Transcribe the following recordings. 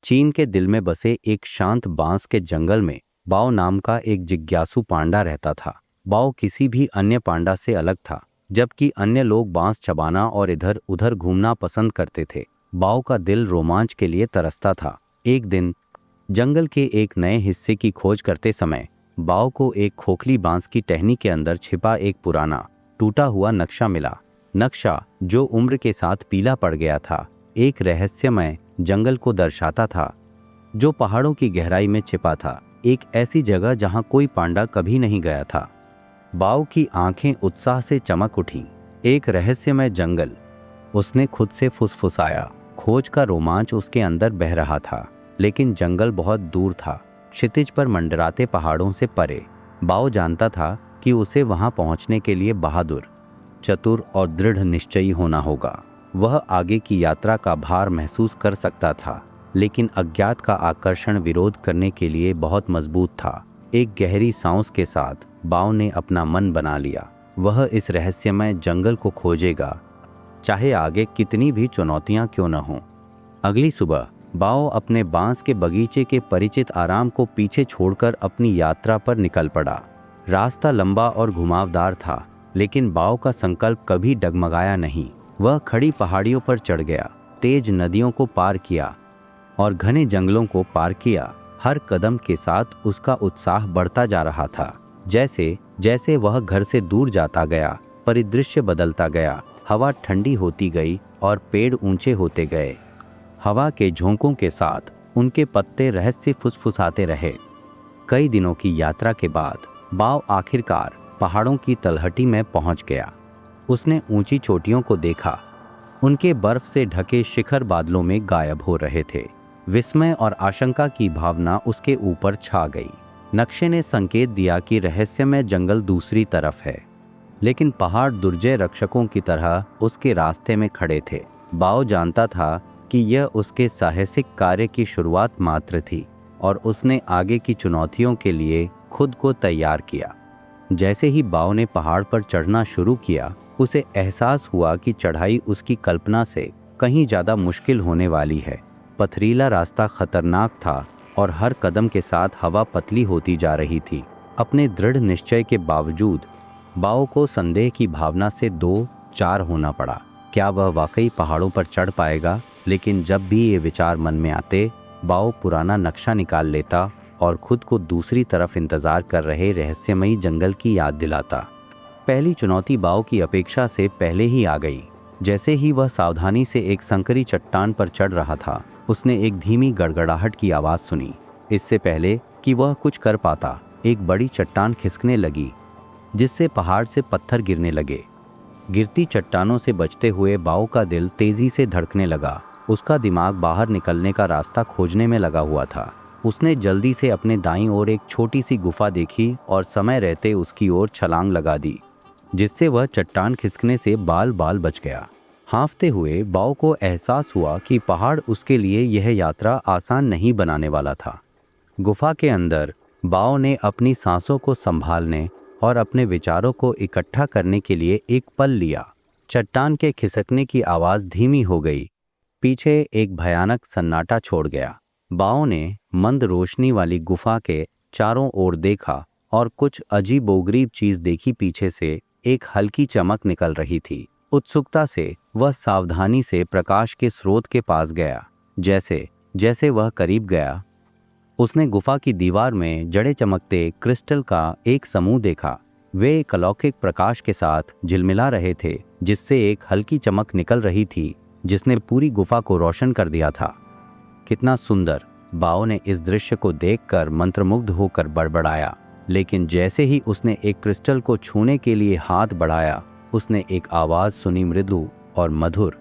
चीन के दिल में बसे एक शांत बांस के जंगल में बाओ नाम का एक जिज्ञासु पांडा रहता था। बाओ किसी भी अन्य पांडा से अलग था। जबकि अन्य लोग बांस चबाना और इधर उधर घूमना पसंद करते थे, बाओ का दिल रोमांच के लिए तरसता था। एक दिन जंगल के एक नए हिस्से की खोज करते समय बाओ को एक खोखली बांस की टहनी के अंदर छिपा एक पुराना टूटा हुआ नक्शा मिला। नक्शा, जो उम्र के साथ पीला पड़ गया था, एक रहस्यमय जंगल को दर्शाता था जो पहाड़ों की गहराई में छिपा था, एक ऐसी जगह जहां कोई पांडा कभी नहीं गया था। बाओ की आंखें उत्साह से चमक उठीं। एक रहस्यमय जंगल, उसने खुद से फुसफुसाया। खोज का रोमांच उसके अंदर बह रहा था, लेकिन जंगल बहुत दूर था, क्षितिज पर मंडराते पहाड़ों से परे। बाओ जानता था कि उसे वहां पहुंचने के लिए बहादुर, चतुर और दृढ़ निश्चयी होना होगा। वह आगे की यात्रा का भार महसूस कर सकता था, लेकिन अज्ञात का आकर्षण विरोध करने के लिए बहुत मजबूत था। एक गहरी सांस के साथ बाओ ने अपना मन बना लिया। वह इस रहस्यमय जंगल को खोजेगा, चाहे आगे कितनी भी चुनौतियां क्यों न हों। अगली सुबह बाओ अपने बांस के बगीचे के परिचित आराम को पीछे छोड़कर अपनी यात्रा पर निकल पड़ा। रास्ता लंबा और घुमावदार था, लेकिन बाओ का संकल्प कभी डगमगाया नहीं। वह खड़ी पहाड़ियों पर चढ़ गया, तेज नदियों को पार किया और घने जंगलों को पार किया। हर कदम के साथ उसका उत्साह बढ़ता जा रहा था। जैसे जैसे वह घर से दूर जाता गया, परिदृश्य बदलता गया। हवा ठंडी होती गई और पेड़ ऊंचे होते गए। हवा के झोंकों के साथ उनके पत्ते रहस्य फुसफुसाते रहे। कई दिनों की यात्रा के बाद बाओ आखिरकार पहाड़ों की तलहटी में पहुंच गया। उसने ऊंची चोटियों को देखा, उनके बर्फ से ढके शिखर बादलों में गायब हो रहे थे। विस्मय और आशंका की भावना उसके ऊपर छा गई। नक्शे ने संकेत दिया कि रहस्यमय जंगल दूसरी तरफ है, लेकिन पहाड़ दुर्जय रक्षकों की तरह उसके रास्ते में खड़े थे। बाओ जानता था कि यह उसके साहसिक कार्य की शुरुआत मात्र थी और उसने आगे की चुनौतियों के लिए खुद को तैयार किया। जैसे ही बाओ ने पहाड़ पर चढ़ना शुरू किया, उसे एहसास हुआ कि चढ़ाई उसकी कल्पना से कहीं ज़्यादा मुश्किल होने वाली है। पथरीला रास्ता खतरनाक था और हर कदम के साथ हवा पतली होती जा रही थी। अपने दृढ़ निश्चय के बावजूद बाओ को संदेह की भावना से दो चार होना पड़ा। क्या वह वाकई पहाड़ों पर चढ़ पाएगा? लेकिन जब भी ये विचार मन में आते, बाओ पुराना नक्शा निकाल लेता और खुद को दूसरी तरफ इंतजार कर रहे रहस्यमयी जंगल की याद दिलाता। पहली चुनौती बाओ की अपेक्षा से पहले ही आ गई। जैसे ही वह सावधानी से एक संकरी चट्टान पर चढ़ रहा था, उसने एक धीमी गड़गड़ाहट की आवाज़ सुनी। इससे पहले कि वह कुछ कर पाता, एक बड़ी चट्टान खिसकने लगी, जिससे पहाड़ से पत्थर गिरने लगे। गिरती चट्टानों से बचते हुए बाओ का दिल तेजी से धड़कने लगा। उसका दिमाग बाहर निकलने का रास्ता खोजने में लगा हुआ था। उसने जल्दी से अपने दाईं ओर एक छोटी सी गुफा देखी और समय रहते उसकी ओर छलांग लगा दी, जिससे वह चट्टान खिसकने से बाल बाल बच गया। हाँफते हुए बाओ को एहसास हुआ कि पहाड़ उसके लिए यह यात्रा आसान नहीं बनाने वाला था। गुफा के अंदर बाओ ने अपनी सांसों को संभालने और अपने विचारों को इकट्ठा करने के लिए एक पल लिया। चट्टान के खिसकने की आवाज़ धीमी हो गई, पीछे एक भयानक सन्नाटा छोड़ गया। बाओ ने मंद रोशनी वाली गुफा के चारों ओर देखा और कुछ अजीबोगरीब चीज देखी। पीछे से एक हल्की चमक निकल रही थी। उत्सुकता से वह सावधानी से प्रकाश के स्रोत के पास गया। जैसे जैसे वह करीब गया, उसने गुफा की दीवार में जड़े चमकते क्रिस्टल का एक समूह देखा। वे एक अलौकिक प्रकाश के साथ झिलमिला रहे थे, जिससे एक हल्की चमक निकल रही थी जिसने पूरी गुफा को रोशन कर दिया था। कितना सुंदर! बाओ ने इस दृश्य को देखकर मंत्रमुग्ध होकर बड़बड़ाया। लेकिन जैसे ही उसने एक क्रिस्टल को छूने के लिए हाथ बढ़ाया, उसने एक आवाज़ सुनी, मृदु और मधुर,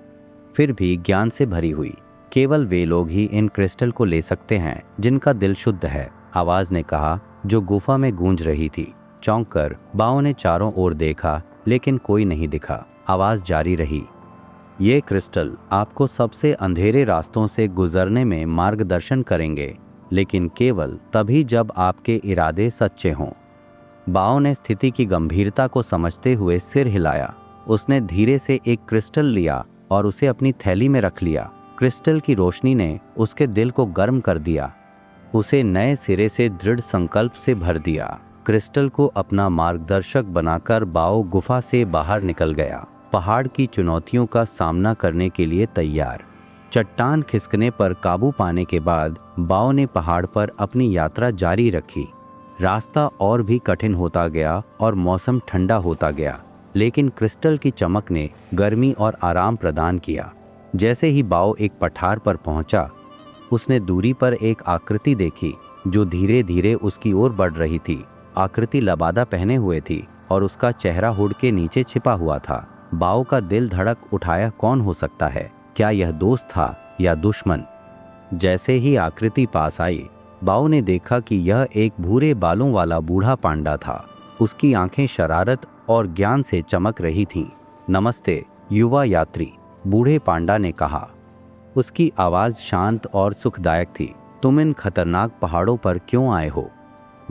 फिर भी ज्ञान से भरी हुई। केवल वे लोग ही इन क्रिस्टल को ले सकते हैं जिनका दिल शुद्ध है, आवाज़ ने कहा, जो गुफा में गूंज रही थी। चौंक कर बाओ ने चारों ओर देखा, लेकिन कोई नहीं दिखा। आवाज़ जारी रही, ये क्रिस्टल आपको सबसे अंधेरे रास्तों से गुजरने में मार्गदर्शन करेंगे, लेकिन केवल तभी जब आपके इरादे सच्चे हों। बाओ ने स्थिति की गंभीरता को समझते हुए सिर हिलाया। उसने धीरे से एक क्रिस्टल लिया और उसे अपनी थैली में रख लिया। क्रिस्टल की रोशनी ने उसके दिल को गर्म कर दिया, उसे नए सिरे से दृढ़ संकल्प से भर दिया। क्रिस्टल को अपना मार्गदर्शक बनाकर बाओ गुफा से बाहर निकल गया, पहाड़ की चुनौतियों का सामना करने के लिए तैयार। चट्टान खिसकने पर काबू पाने के बाद बाओ ने पहाड़ पर अपनी यात्रा जारी रखी। रास्ता और भी कठिन होता गया और मौसम ठंडा होता गया, लेकिन क्रिस्टल की चमक ने गर्मी और आराम प्रदान किया। जैसे ही बाओ एक पठार पर पहुंचा, उसने दूरी पर एक आकृति देखी जो धीरे धीरे उसकी ओर बढ़ रही थी। आकृति लबादा पहने हुए थी और उसका चेहरा हुड के नीचे छिपा हुआ था। बाओ का दिल धड़क उठाया, कौन हो सकता है? क्या यह दोस्त था या दुश्मन? जैसे ही आकृति पास आई, बाओ ने देखा कि यह एक भूरे बालों वाला बूढ़ा पांडा था। उसकी आंखें शरारत और ज्ञान से चमक रही थीं। नमस्ते युवा यात्री, बूढ़े पांडा ने कहा। उसकी आवाज़ शांत और सुखदायक थी। तुम इन खतरनाक पहाड़ों पर क्यों आए हो?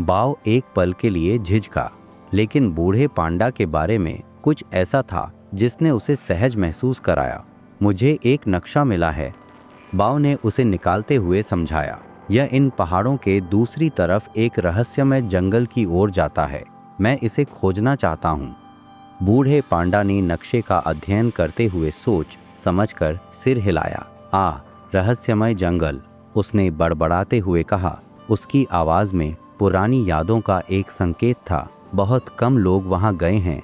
बाओ एक पल के लिए झिझका, लेकिन बूढ़े पांडा के बारे में कुछ ऐसा था जिसने उसे सहज महसूस कराया। मुझे एक नक्शा मिला है, बाओ ने उसे निकालते हुए समझाया। यह इन पहाड़ों के दूसरी तरफ एक रहस्यमय जंगल की ओर जाता है। मैं इसे खोजना चाहता हूँ। बूढ़े पांडा ने नक्शे का अध्ययन करते हुए सोच समझकर सिर हिलाया। रहस्यमय जंगल, उसने बड़बड़ाते हुए कहा। उसकी आवाज़ में पुरानी यादों का एक संकेत था। बहुत कम लोग वहाँ गए हैं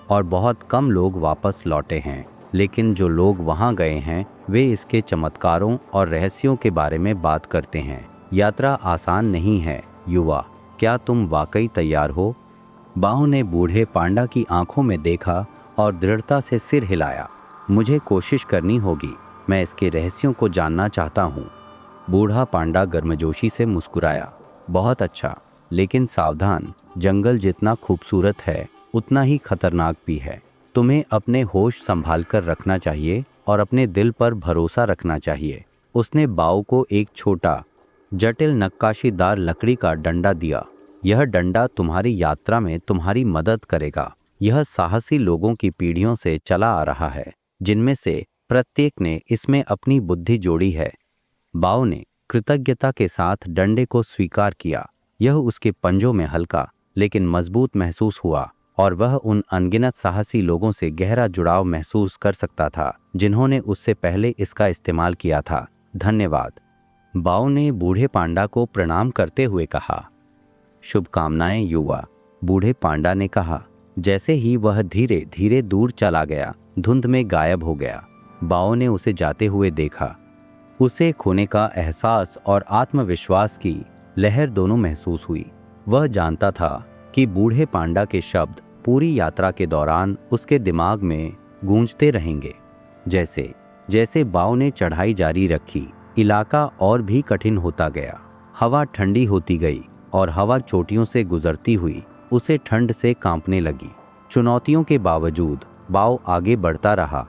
और बहुत कम लोग वापस लौटे हैं, लेकिन जो लोग वहाँ गए हैं वे इसके चमत्कारों और रहस्यों के बारे में बात करते हैं। यात्रा आसान नहीं है युवा, क्या तुम वाकई तैयार हो? बाओ ने बूढ़े पांडा की आंखों में देखा और दृढ़ता से सिर हिलाया। मुझे कोशिश करनी होगी, मैं इसके रहस्यों को जानना चाहता हूँ। बूढ़ा पांडा गर्मजोशी से मुस्कुराया। बहुत अच्छा, लेकिन सावधान, जंगल जितना खूबसूरत है उतना ही खतरनाक भी है। तुम्हें अपने होश संभाल कर रखना चाहिए और अपने दिल पर भरोसा रखना चाहिए। उसने बाओ को एक छोटा जटिल नक्काशीदार लकड़ी का डंडा दिया। यह डंडा तुम्हारी यात्रा में तुम्हारी मदद करेगा। यह साहसी लोगों की पीढ़ियों से चला आ रहा है, जिनमें से प्रत्येक ने इसमें अपनी बुद्धि जोड़ी है। बाओ ने कृतज्ञता के साथ डंडे को स्वीकार किया। यह उसके पंजों में हल्का लेकिन मजबूत महसूस हुआ और वह उन अनगिनत साहसी लोगों से गहरा जुड़ाव महसूस कर सकता था जिन्होंने उससे पहले इसका इस्तेमाल किया था। धन्यवाद, बाओ ने बूढ़े पांडा को प्रणाम करते हुए कहा। शुभकामनाएं युवा, बूढ़े पांडा ने कहा। जैसे ही वह धीरे धीरे दूर चला गया, धुंध में गायब हो गया। बाओ ने उसे जाते हुए देखा। उसे खोने का एहसास और आत्मविश्वास की लहर दोनों महसूस हुई। वह जानता था कि बूढ़े पांडा के शब्द पूरी यात्रा के दौरान उसके दिमाग में गूंजते रहेंगे। जैसे जैसे बाओ ने चढ़ाई जारी रखी, इलाका और भी कठिन होता गया। हवा ठंडी होती गई और हवा चोटियों से गुजरती हुई उसे ठंड से कांपने लगी। चुनौतियों के बावजूद बाओ आगे बढ़ता रहा।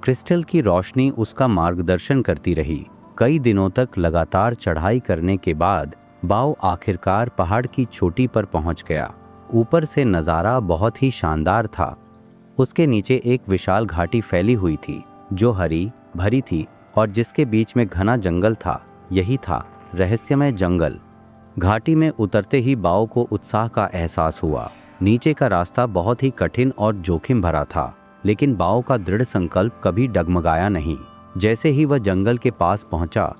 क्रिस्टल की रोशनी उसका मार्गदर्शन करती रही। कई दिनों तक लगातार चढ़ाई करने के बाद बाओ आखिरकार पहाड़ की चोटी पर पहुंच गया। ऊपर से नज़ारा बहुत ही शानदार था। उसके नीचे एक विशाल घाटी फैली हुई थी जो हरी भरी थी और जिसके बीच में घना जंगल था। यही था रहस्यमय जंगल। घाटी में उतरते ही बाओ को उत्साह का एहसास हुआ। नीचे का रास्ता बहुत ही कठिन और जोखिम भरा था, लेकिन बाओ का दृढ़ संकल्प कभी डगमगाया नहीं। जैसे ही वह जंगल के पास पहुंचा,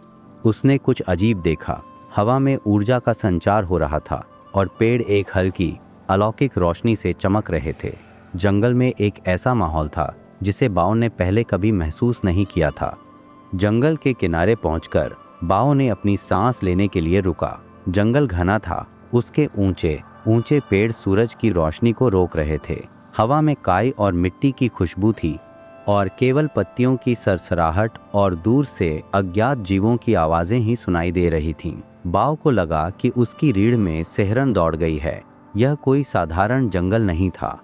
उसने कुछ अजीब देखा। हवा में ऊर्जा का संचार हो रहा था और पेड़ एक हल्की अलौकिक रोशनी से चमक रहे थे। जंगल में एक ऐसा माहौल था जिसे बाओ ने पहले कभी महसूस नहीं किया था। जंगल के किनारे पहुंचकर बाओ ने अपनी सांस लेने के लिए रुका। जंगल घना था, उसके ऊंचे ऊंचे पेड़ सूरज की रोशनी को रोक रहे थे। हवा में काई और मिट्टी की खुशबू थी और केवल पत्तियों की सरसराहट और दूर से अज्ञात जीवों की आवाजें ही सुनाई दे रही थीं। बाओ को लगा कि उसकी रीढ़ में सिहरन दौड़ गई है। यह कोई साधारण जंगल नहीं था।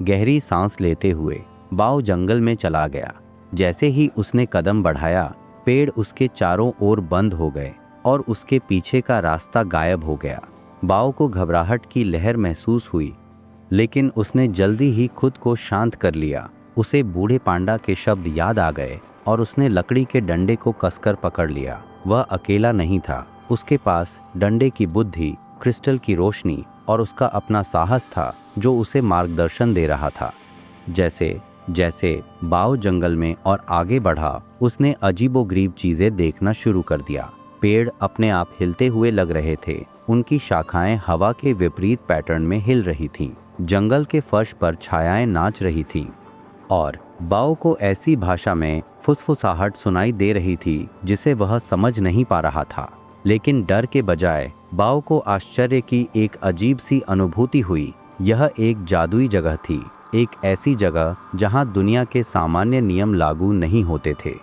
गहरी सांस लेते हुए बाओ जंगल में चला गया। जैसे ही उसने कदम बढ़ाया, पेड़ उसके चारों ओर बंद हो गए और उसके पीछे का रास्ता गायब हो गया। बाओ को घबराहट की लहर महसूस हुई, लेकिन उसने जल्दी ही खुद को शांत कर लिया। उसे बूढ़े पांडा के शब्द याद आ गए और उसने लकड़ी के डंडे को कसकर पकड़ लिया। वह अकेला नहीं था, उसके पास डंडे की बुद्धि, क्रिस्टल की रोशनी और उसका अपना साहस था जो उसे मार्गदर्शन दे रहा था। जैसे जैसे बाव जंगल में और आगे बढ़ा, उसने अजीबोगरीब चीजें देखना शुरू कर दिया। पेड़ अपने आप हिलते हुए लग रहे थे, उनकी शाखाएं हवा के विपरीत पैटर्न में हिल रही थीं। जंगल के फर्श पर छायाएं नाच रही थीं और बाव को ऐसी भाषा में फुसफुसाहट सुनाई दे रही थी जिसे वह समझ नहीं पा रहा था। लेकिन डर के बजाय बाव को आश्चर्य की एक अजीब सी अनुभूति हुई। यह एक जादुई जगह थी, एक ऐसी जगह जहां दुनिया के सामान्य नियम लागू नहीं होते थे।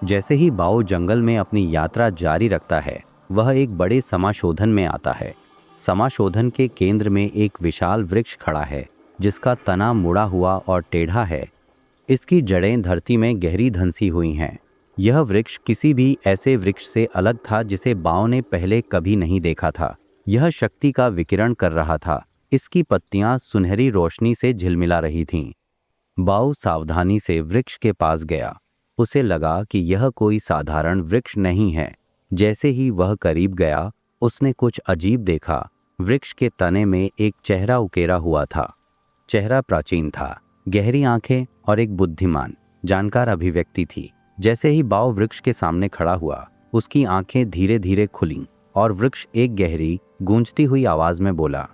जैसे ही बाव जंगल में अपनी यात्रा जारी रखता है, वह एक बड़े समाशोधन में आता है। समाशोधन के केंद्र में एक विशाल वृक्ष खड़ा है जिसका तना मुड़ा हुआ और टेढ़ा है। इसकी जड़ें धरती में गहरी धंसी हुई हैं। यह वृक्ष किसी भी ऐसे वृक्ष से अलग था जिसे बाव ने पहले कभी नहीं देखा था। यह शक्ति का विकिरण कर रहा था। इसकी पत्तियां सुनहरी रोशनी से झिलमिला रही थीं। बाव सावधानी से वृक्ष के पास गया। उसे लगा कि यह कोई साधारण वृक्ष नहीं है। जैसे ही वह करीब गया, उसने कुछ अजीब देखा। वृक्ष के तने में एक चेहरा उकेरा हुआ था। चेहरा प्राचीन था, गहरी आंखें और एक बुद्धिमान, जानकार अभिव्यक्ति थी। जैसे ही बाव वृक्ष के सामने खड़ा हुआ, उसकी आंखें धीरे धीरे खुलीं और वृक्ष एक गहरी, गूंजती हुई आवाज में बोला,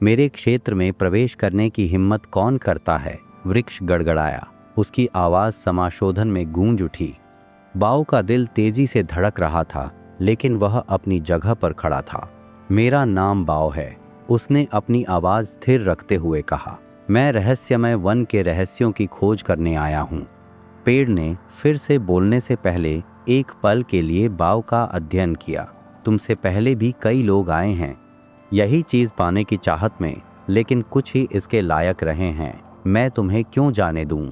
मेरे क्षेत्र में प्रवेश करने की हिम्मत कौन करता है? वृक्ष गड़गड़ाया। उसकी आवाज समाशोधन में गूंज उठी। बाव का दिल तेजी से धड़क रहा था, लेकिन वह अपनी जगह पर खड़ा था। मेरा नाम बाव है, उसने अपनी आवाज स्थिर रखते हुए कहा। मैं रहस्यमय वन के रहस्यों की खोज करने आया हूँ। पेड़ ने फिर से बोलने से पहले एक पल के लिए बाव का अध्ययन किया। तुमसे पहले भी कई लोग आए हैं यही चीज पाने की चाहत में, लेकिन कुछ ही इसके लायक रहे हैं। मैं तुम्हें क्यों जाने दूं?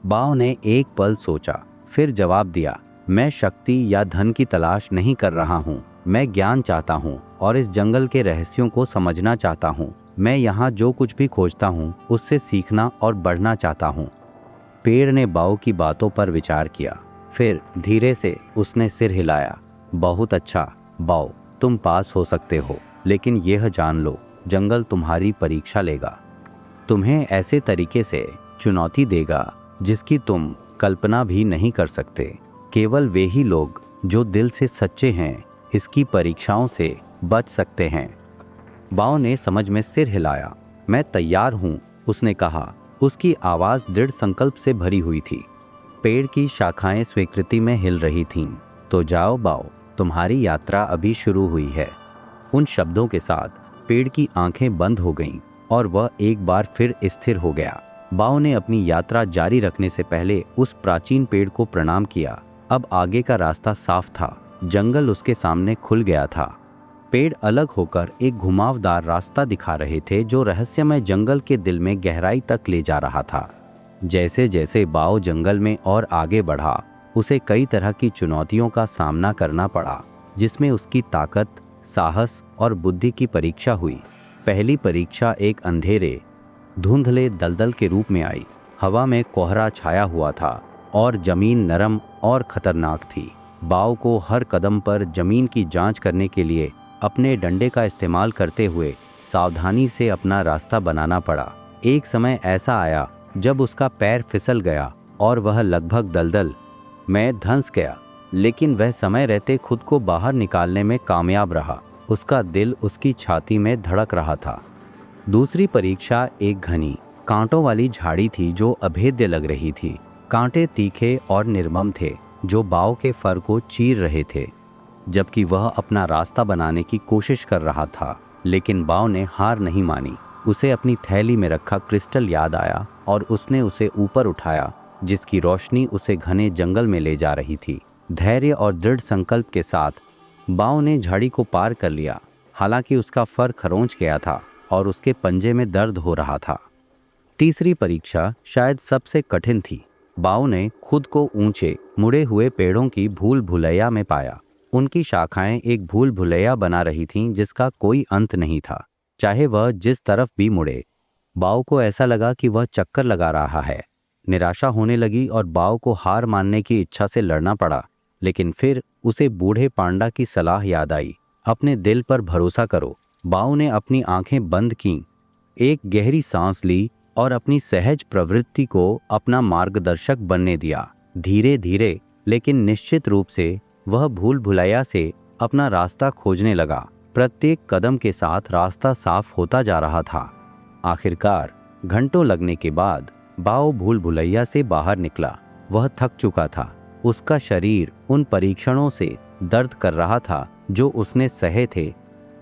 बाव ने एक पल सोचा, फिर जवाब दिया, मैं शक्ति या धन की तलाश नहीं कर रहा हूँ। मैं ज्ञान चाहता हूँ और इस जंगल के रहस्यों को समझना चाहता हूँ। मैं यहाँ जो कुछ भी खोजता हूँ उससे सीखना और बढ़ना चाहता हूँ। पेड़ ने बाव की बातों पर विचार किया, फिर धीरे से उसने सिर हिलाया। बहुत अच्छा बाव, तुम पास हो सकते हो, लेकिन यह जान लो, जंगल तुम्हारी परीक्षा लेगा। तुम्हें ऐसे तरीके से चुनौती देगा जिसकी तुम कल्पना भी नहीं कर सकते। केवल वे ही लोग जो दिल से सच्चे हैं इसकी परीक्षाओं से बच सकते हैं। बाव ने समझ में सिर हिलाया। मैं तैयार हूँ, उसने कहा। उसकी आवाज दृढ़ संकल्प से भरी हुई थी। पेड़ की शाखाएं स्वीकृति में हिल रही थीं। तो जाओ बाव, तुम्हारी यात्रा अभी शुरू हुई है। उन शब्दों के साथ पेड़ की आंखें बंद हो गईं और वह एक बार फिर स्थिर हो गया। बाव ने अपनी यात्रा जारी रखने से पहले उस प्राचीन पेड़ को प्रणाम किया। अब आगे का रास्ता साफ था। जंगल उसके सामने खुल गया था। पेड़ अलग होकर एक घुमावदार रास्ता दिखा रहे थे जो रहस्यमय जंगल के दिल में गहराई तक ले जा रहा था। जैसे जैसे बाव जंगल में और आगे बढ़ा, उसे कई तरह की चुनौतियों का सामना करना पड़ा, जिसमें उसकी ताकत, साहस और बुद्धि की परीक्षा हुई। पहली परीक्षा एक अंधेरे, धुंधले दलदल के रूप में आई। हवा में कोहरा छाया हुआ था और जमीन नरम और खतरनाक थी। बाव को हर कदम पर जमीन की जांच करने के लिए अपने डंडे का इस्तेमाल करते हुए सावधानी से अपना रास्ता बनाना पड़ा। एक समय ऐसा आया जब उसका पैर फिसल गया और वह लगभग दलदल में धंस गया, लेकिन वह समय रहते खुद को बाहर निकालने में कामयाब रहा। उसका दिल उसकी छाती में धड़क रहा था। दूसरी परीक्षा एक घनी, कांटों वाली झाड़ी थी जो अभेद्य लग रही थी। कांटे तीखे और निर्मम थे जो बाव के फर को चीर रहे थे, जबकि वह अपना रास्ता बनाने की कोशिश कर रहा था। लेकिन बाव ने हार नहीं मानी। उसे अपनी थैली में रखा क्रिस्टल याद आया और उसने उसे ऊपर उठाया, जिसकी रोशनी उसे घने जंगल में ले जा रही थी। धैर्य और दृढ़ संकल्प के साथ बाव ने झाड़ी को पार कर लिया। हालांकि उसका फर खरोंच गया था और उसके पंजे में दर्द हो रहा था। तीसरी परीक्षा शायद सबसे कठिन थी। बाव ने खुद को ऊंचे मुड़े हुए पेड़ों की भूल भुलैया में पाया। उनकी शाखाएं एक भूल भुलैया बना रही थीं जिसका कोई अंत नहीं था, चाहे वह जिस तरफ भी मुड़े। बाव को ऐसा लगा कि वह चक्कर लगा रहा है। निराशा होने लगी और बाव को हार मानने की इच्छा से लड़ना पड़ा। लेकिन फिर उसे बूढ़े पांडा की सलाह याद आई, अपने दिल पर भरोसा करो। बाव ने अपनी आंखें बंद कीं, एक गहरी सांस ली और अपनी सहज प्रवृत्ति को अपना मार्गदर्शक बनने दिया। धीरे धीरे लेकिन निश्चित रूप से वह भूल भुलैया से अपना रास्ता खोजने लगा। प्रत्येक कदम के साथ रास्ता साफ होता जा रहा था। आखिरकार घंटों लगने के बाद बाव भूल भुलैया से बाहर निकला। वह थक चुका था। उसका शरीर उन परीक्षणों से दर्द कर रहा था जो उसने सहे थे,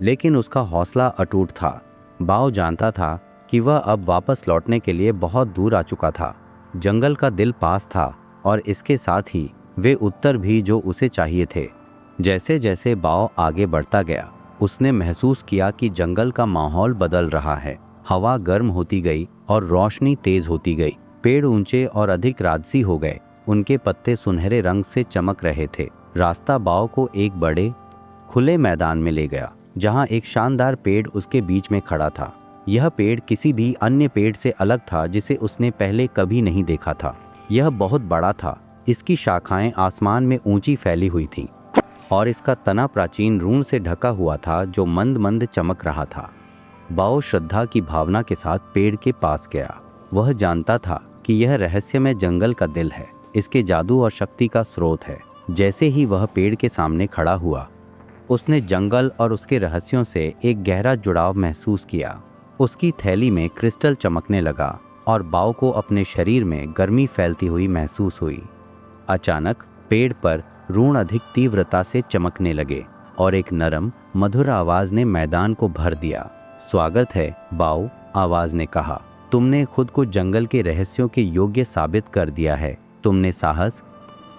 लेकिन उसका हौसला अटूट था। बाव जानता था कि वह अब वापस लौटने के लिए बहुत दूर आ चुका था। जंगल का दिल पास था और इसके साथ ही वे उत्तर भी जो उसे चाहिए थे। जैसे जैसे बाव आगे बढ़ता गया, उसने महसूस किया कि जंगल का माहौल बदल रहा है। हवा गर्म होती गई और रोशनी तेज होती गई। पेड़ ऊंचे और अधिक राजसी हो गए। उनके पत्ते सुनहरे रंग से चमक रहे थे। रास्ता बाव को एक बड़े खुले मैदान में ले गया, जहां एक शानदार पेड़ उसके बीच में खड़ा था। यह पेड़ किसी भी अन्य पेड़ से अलग था जिसे उसने पहले कभी नहीं देखा था। यह बहुत बड़ा था। इसकी शाखाएं आसमान में ऊंची फैली हुई थीं और इसका तना प्राचीन रून से ढका हुआ था जो मंद मंद चमक रहा था। बाव श्रद्धा की भावना के साथ पेड़ के पास गया। वह जानता था कि यह रहस्यमय जंगल का दिल है, इसके जादू और शक्ति का स्रोत है। जैसे ही वह पेड़ के सामने खड़ा हुआ, उसने जंगल और उसके रहस्यों से एक गहरा जुड़ाव महसूस किया। उसकी थैली में क्रिस्टल चमकने लगा और बाव को अपने शरीर में गर्मी फैलती हुई महसूस हुई। अचानक पेड़ पर रून अधिक तीव्रता से चमकने लगे और एक नरम मधुर आवाज ने मैदान को भर दिया। स्वागत है बाव, आवाज ने कहा। तुमने खुद को जंगल के रहस्यों के योग्य साबित कर दिया है। तुमने साहस,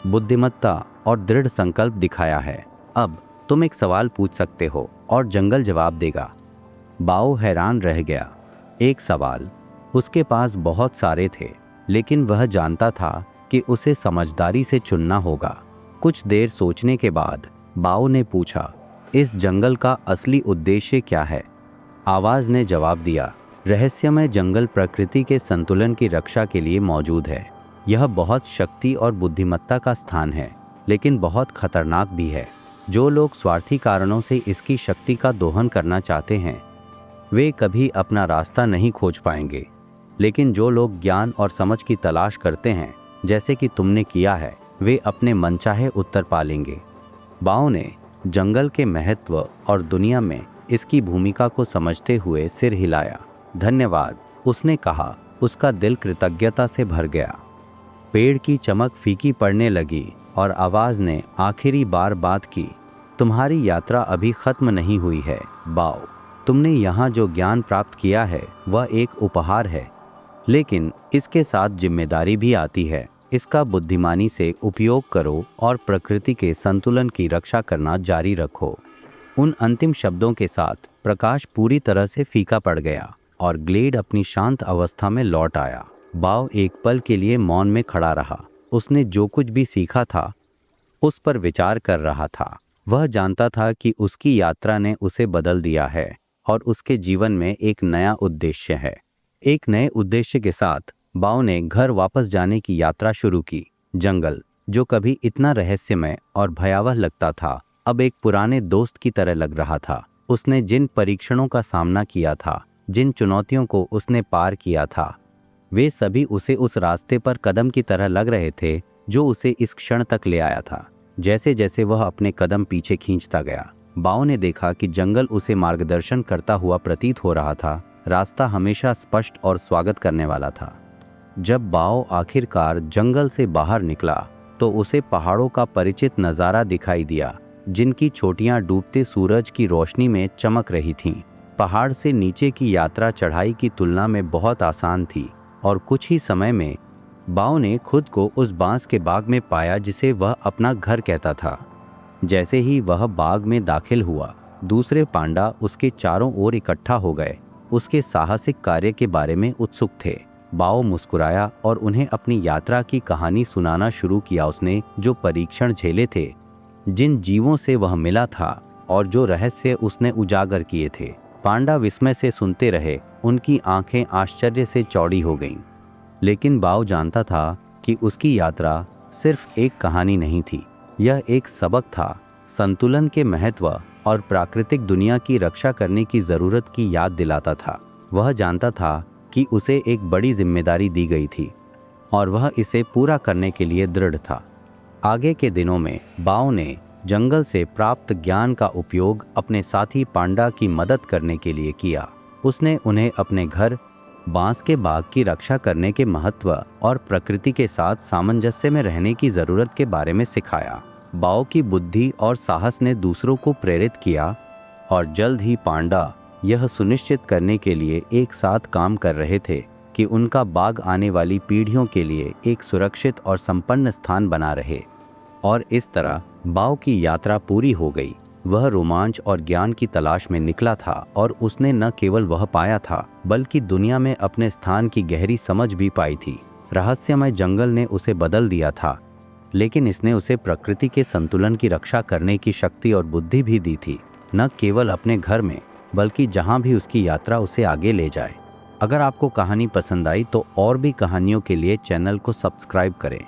बुद्धिमत्ता और दृढ़ संकल्प दिखाया है। अब तुम एक सवाल पूछ सकते हो और जंगल जवाब देगा। बाव हैरान रह गया। एक सवाल? उसके पास बहुत सारे थे, लेकिन वह जानता था कि उसे समझदारी से चुनना होगा। कुछ देर सोचने के बाद बाव ने पूछा, इस जंगल का असली उद्देश्य क्या है? आवाज ने जवाब दिया, रहस्यमय जंगल प्रकृति के संतुलन की रक्षा के लिए मौजूद है। यह बहुत शक्ति और बुद्धिमत्ता का स्थान है, लेकिन बहुत खतरनाक भी है। जो लोग स्वार्थी कारणों से इसकी शक्ति का दोहन करना चाहते हैं, वे कभी अपना रास्ता नहीं खोज पाएंगे। लेकिन जो लोग ज्ञान और समझ की तलाश करते हैं, जैसे कि तुमने किया है, वे अपने मनचाहे उत्तर पालेंगे। बाव ने जंगल के महत्व और दुनिया में इसकी भूमिका को समझते हुए सिर हिलाया। धन्यवाद, उसने कहा। उसका दिल कृतज्ञता से भर गया। पेड़ की चमक फीकी पड़ने लगी और आवाज ने आखिरी बार बात की, तुम्हारी यात्रा अभी खत्म नहीं हुई है बाव। तुमने यहाँ जो ज्ञान प्राप्त किया है वह एक उपहार है, लेकिन इसके साथ जिम्मेदारी भी आती है। इसका बुद्धिमानी से उपयोग करो और प्रकृति के संतुलन की रक्षा करना जारी रखो। उन अंतिम शब्दों के साथ प्रकाश पूरी तरह से फीका पड़ गया और ग्लेड अपनी शांत अवस्था में लौट आया। बाव एक पल के लिए मौन में खड़ा रहा। उसने जो कुछ भी सीखा था उस पर विचार कर रहा था। वह जानता था कि उसकी यात्रा ने उसे बदल दिया है और उसके जीवन में एक नया उद्देश्य है। एक नए उद्देश्य के साथ बाव ने घर वापस जाने की यात्रा शुरू की। जंगल, जो कभी इतना रहस्यमय और भयावह लगता था, अब एक पुराने दोस्त की तरह लग रहा था। उसने जिन परीक्षणों का सामना किया था, जिन चुनौतियों को उसने पार किया था, वे सभी उसे उस रास्ते पर कदम की तरह लग रहे थे जो उसे इस क्षण तक ले आया था। जैसे जैसे वह अपने कदम पीछे खींचता गया, बाव ने देखा कि जंगल उसे मार्गदर्शन करता हुआ प्रतीत हो रहा था। रास्ता हमेशा स्पष्ट और स्वागत करने वाला था। जब बाव आखिरकार जंगल से बाहर निकला तो उसे पहाड़ों का परिचित नज़ारा दिखाई दिया, जिनकी चोटियां डूबते सूरज की रोशनी में चमक रही थीं। पहाड़ से नीचे की यात्रा चढ़ाई की तुलना में बहुत आसान थी और कुछ ही समय में बाव ने खुद को उस बांस के बाग में पाया जिसे वह अपना घर कहता था। जैसे ही वह बाग में दाखिल हुआ, दूसरे पांडा उसके चारों ओर इकट्ठा हो गए, उसके साहसिक कार्य के बारे में उत्सुक थे। बाव मुस्कुराया और उन्हें अपनी यात्रा की कहानी सुनाना शुरू किया। उसने जो परीक्षण झेले थे, जिन जीवों से वह मिला था और जो रहस्य उसने उजागर किए थे। पांडा विस्मय से सुनते रहे। उनकी आंखें आश्चर्य से चौड़ी हो गईं। लेकिन बाव जानता था कि उसकी यात्रा सिर्फ एक कहानी नहीं थी, यह एक सबक था, संतुलन के महत्व और प्राकृतिक दुनिया की रक्षा करने की ज़रूरत की याद दिलाता था। वह जानता था कि उसे एक बड़ी जिम्मेदारी दी गई थी और वह इसे पूरा करने के लिए दृढ़ था। आगे के दिनों में बाव ने जंगल से प्राप्त ज्ञान का उपयोग अपने साथी पांडा की मदद करने के लिए किया। उसने उन्हें अपने घर, बांस के बाग की रक्षा करने के महत्व और प्रकृति के साथ सामंजस्य में रहने की ज़रूरत के बारे में सिखाया। बाव की बुद्धि और साहस ने दूसरों को प्रेरित किया और जल्द ही पांडा यह सुनिश्चित करने के लिए एक साथ काम कर रहे थे कि उनका बाग आने वाली पीढ़ियों के लिए एक सुरक्षित और संपन्न स्थान बना रहे। और इस तरह बाव की यात्रा पूरी हो गई। वह रोमांच और ज्ञान की तलाश में निकला था और उसने न केवल वह पाया था बल्कि दुनिया में अपने स्थान की गहरी समझ भी पाई थी। रहस्यमय जंगल ने उसे बदल दिया था, लेकिन इसने उसे प्रकृति के संतुलन की रक्षा करने की शक्ति और बुद्धि भी दी थी, न केवल अपने घर में बल्कि जहां भी उसकी यात्रा उसे आगे ले जाए। अगर आपको कहानी पसंद आई तो और भी कहानियों के लिए चैनल को सब्सक्राइब करें।